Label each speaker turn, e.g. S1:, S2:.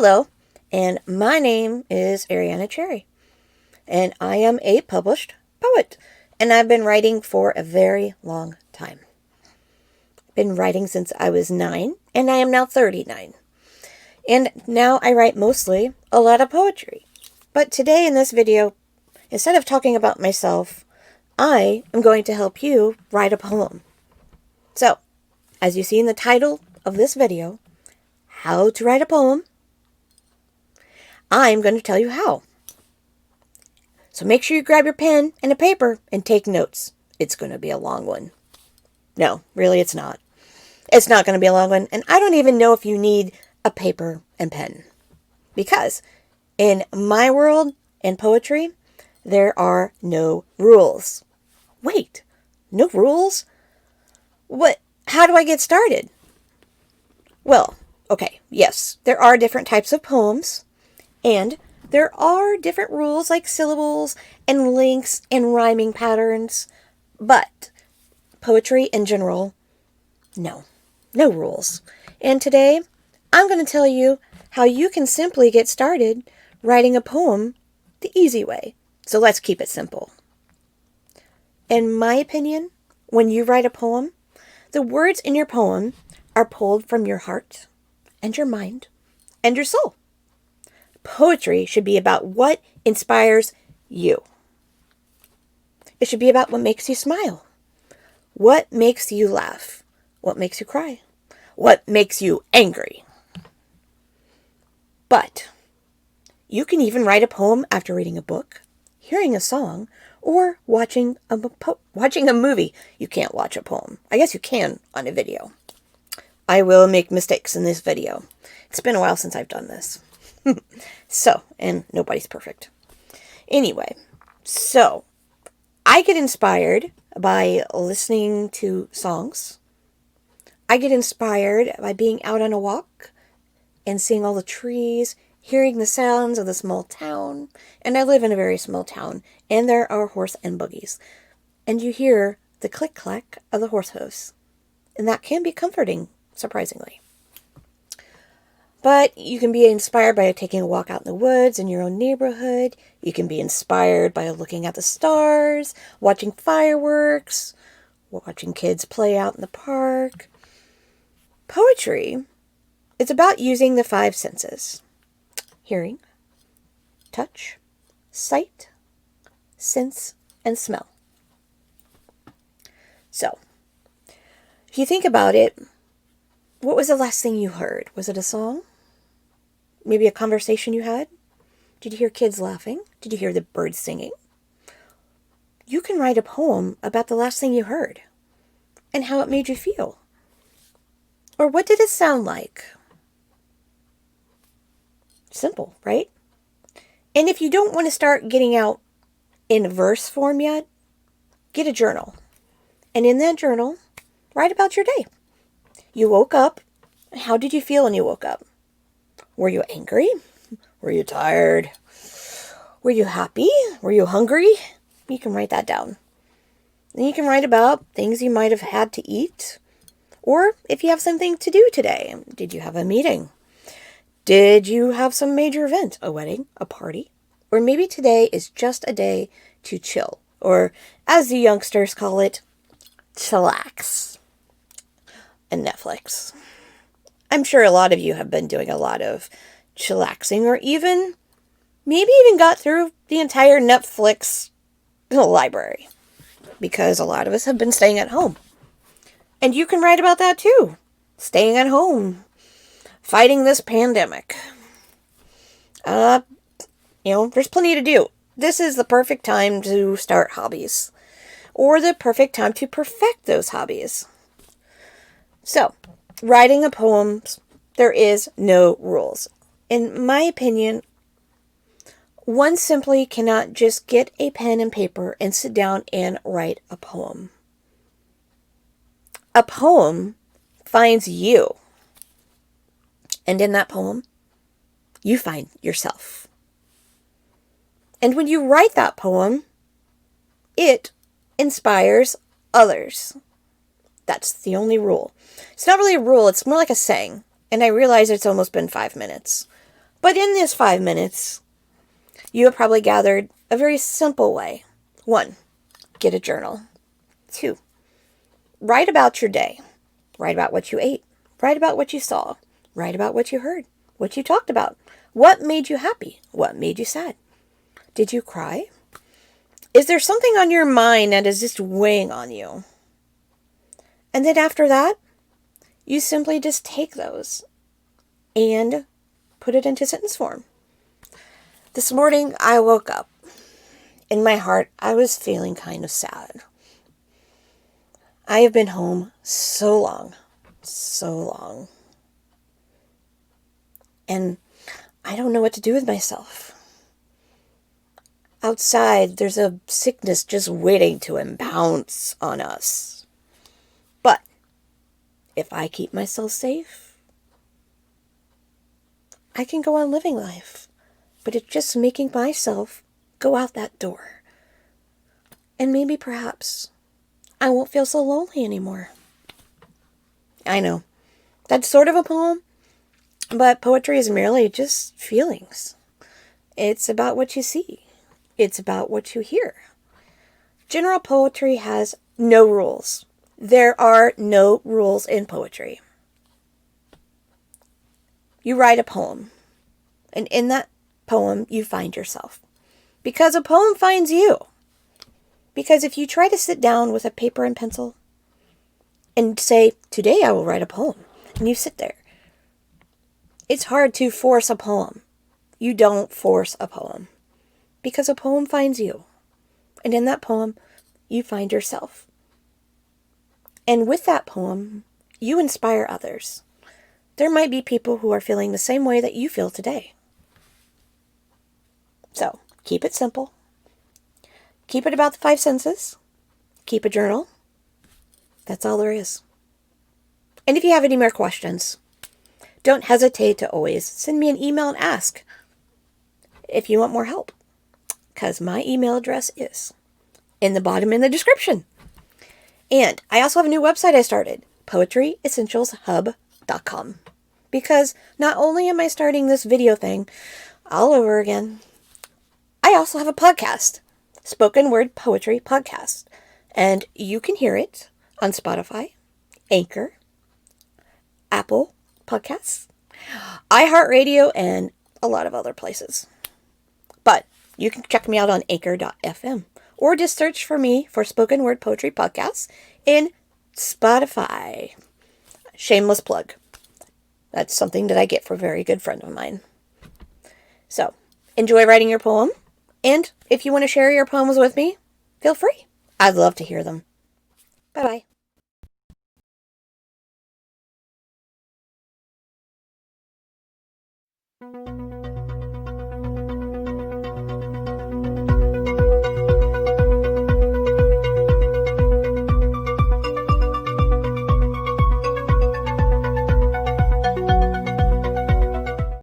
S1: Hello, and my name is Ariana Cherry, and I am a published poet, and I've been writing for a very long time. Been writing since I was 9, and I am now 39. And now I write mostly a lot of poetry. But today in this video, instead of talking about myself, I am going to help you write a poem. So, as you see in the title of this video, How to Write a Poem, I'm going to tell you how. So make sure you grab your pen and a paper and take notes. It's going to be a long one. No, really it's not. It's not going to be a long one, and I don't even know if you need a paper and pen. Because in my world and poetry, there are no rules. Wait, no rules? What? How do I get started? Well, okay, yes, there are different types of poems, and there are different rules like syllables and links and rhyming patterns, but poetry in general, no rules. And today, I'm going to tell you how you can simply get started writing a poem the easy way. So let's keep it simple. In my opinion, when you write a poem, the words in your poem are pulled from your heart and your mind and your soul. Poetry should be about what inspires you. It should be about what makes you smile, what makes you laugh, what makes you cry, what makes you angry. But you can even write a poem after reading a book, hearing a song, or watching a movie. You can't watch a poem. I guess you can on a video. I will make mistakes in this video. It's been a while since I've done this. So, and nobody's perfect. Anyway, so I get inspired by listening to songs. I get inspired by being out on a walk and seeing all the trees, hearing the sounds of the small town. And I live in a very small town, and there are horse and buggies. And you hear the click-clack of the horse hooves. And that can be comforting, surprisingly. But you can be inspired by taking a walk out in the woods in your own neighborhood. You can be inspired by looking at the stars, watching fireworks, watching kids play out in the park. Poetry is about using the 5 senses: hearing, touch, sight, sense, and smell. So, if you think about it, what was the last thing you heard? Was it a song? Maybe a conversation you had? Did you hear kids laughing? Did you hear the birds singing? You can write a poem about the last thing you heard and how it made you feel. Or what did it sound like? Simple, right? And if you don't want to start getting out in verse form yet, get a journal. And in that journal, write about your day. You woke up. How did you feel when you woke up? Were you angry? Were you tired? Were you happy? Were you hungry? You can write that down. Then you can write about things you might have had to eat. Or if you have something to do today. Did you have a meeting? Did you have some major event? A wedding? A party? Or maybe today is just a day to chill. Or as the youngsters call it, chillax. And Netflix. I'm sure a lot of you have been doing a lot of chillaxing, or maybe even got through the entire Netflix library, because a lot of us have been staying at home. And you can write about that too. Staying at home, fighting this pandemic. There's plenty to do. This is the perfect time to start hobbies, or the perfect time to perfect those hobbies. So, writing a poem, there is no rules. In my opinion, one simply cannot just get a pen and paper and sit down and write a poem. A poem finds you. And in that poem, you find yourself. And when you write that poem, it inspires others. That's the only rule. It's not really a rule, it's more like a saying. And I realize it's almost been 5 minutes. But in this 5 minutes, you have probably gathered a very simple way. 1, get a journal. 2, write about your day. Write about what you ate. Write about what you saw. Write about what you heard, what you talked about. What made you happy? What made you sad? Did you cry? Is there something on your mind that is just weighing on you? And then after that, you simply just take those and put it into sentence form. This morning, I woke up. In my heart, I was feeling kind of sad. I have been home so long. And I don't know what to do with myself. Outside, there's a sickness just waiting to pounce on us. But if I keep myself safe, I can go on living life. But it's just making myself go out that door. And maybe perhaps I won't feel so lonely anymore. I know, that's sort of a poem, but poetry is merely just feelings. It's about what you see. It's about what you hear. General poetry has no rules. There are no rules in poetry. You write a poem, and in that poem, you find yourself. Because a poem finds you. Because if you try to sit down with a paper and pencil and say, today I will write a poem, and you sit there, it's hard to force a poem. You don't force a poem. Because a poem finds you. And in that poem, you find yourself. And with that poem, you inspire others. There might be people who are feeling the same way that you feel today. So, keep it simple. Keep it about the 5 senses. Keep a journal. That's all there is. And if you have any more questions, don't hesitate to always send me an email and ask if you want more help. Because my email address is in the bottom in the description. And I also have a new website I started, poetryessentialshub.com. Because not only am I starting this video thing all over again, I also have a podcast, Spoken Word Poetry Podcast. And you can hear it on Spotify, Anchor, Apple Podcasts, iHeartRadio, and a lot of other places. But you can check me out on anchor.fm or just search for me for Spoken Word Poetry Podcasts in Spotify. Shameless plug. That's something that I get from a very good friend of mine. So, enjoy writing your poem. And if you want to share your poems with me, feel free. I'd love to hear them. Bye-bye.